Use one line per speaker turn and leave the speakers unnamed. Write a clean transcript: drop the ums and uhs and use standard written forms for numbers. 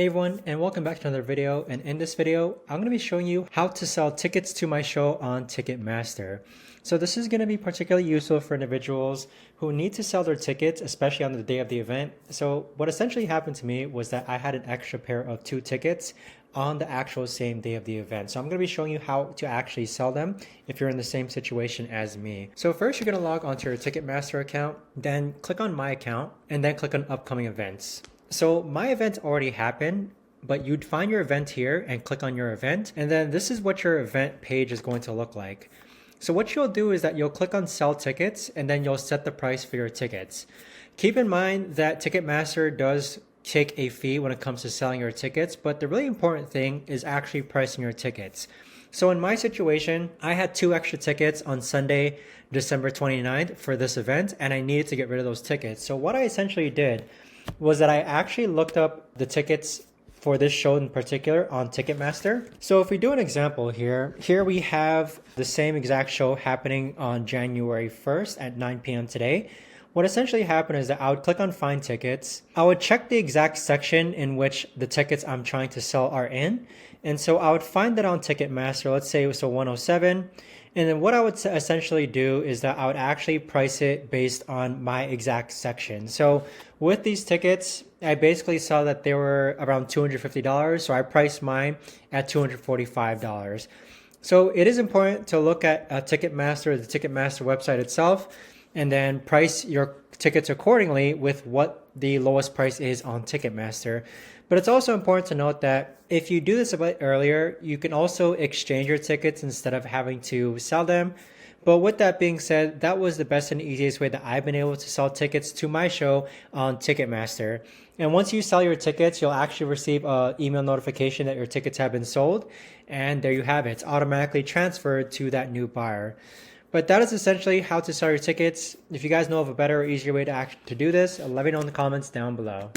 Hey everyone, and welcome back to another video. And in this video, I'm going to be showing you how to sell tickets to my show on Ticketmaster. So this is going to be particularly useful for individuals who need to sell their tickets, especially on the day of the event. So what essentially happened to me was that I had an extra pair of 2 tickets on the actual same day of the event. So I'm going to be showing you how to actually sell them if you're in the same situation as me. So first, you're going to log onto your Ticketmaster account, then click on My Account, and then click on Upcoming Events. So my event already happened, but you'd find your event here and click on your event. And then this is what your event page is going to look like. So what you'll do is that you'll click on sell tickets and then you'll set the price for your tickets. Keep in mind that Ticketmaster does take a fee when it comes to selling your tickets, but the really important thing is actually pricing your tickets. So in my situation, I had 2 extra tickets on Sunday, December 29th for this event, and I needed to get rid of those tickets. So what I essentially did was that I actually looked up the tickets for this show in particular on Ticketmaster. So if we do an example here we have the same exact show happening on January 1st at 9 p.m. today. What essentially happened is that I would click on Find Tickets. I would check the exact section in which the tickets I'm trying to sell are in. And so I would find that on Ticketmaster, let's say it was 107. And then what I would essentially do is that I would actually price it based on my exact section. So with these tickets, I basically saw that they were around $250. So I priced mine at $245. So it is important to look at Ticketmaster, the Ticketmaster website itself, and then price your tickets accordingly with what the lowest price is on Ticketmaster. But it's also important to note that if you do this a bit earlier, you can also exchange your tickets instead of having to sell them. But with that being said, that was the best and easiest way that I've been able to sell tickets to my show on Ticketmaster. And once you sell your tickets, you'll actually receive an email notification that your tickets have been sold. And there you have it. It's automatically transferred to that new buyer. But that is essentially how to sell your tickets. If you guys know of a better or easier way to do this, let me know in the comments down below.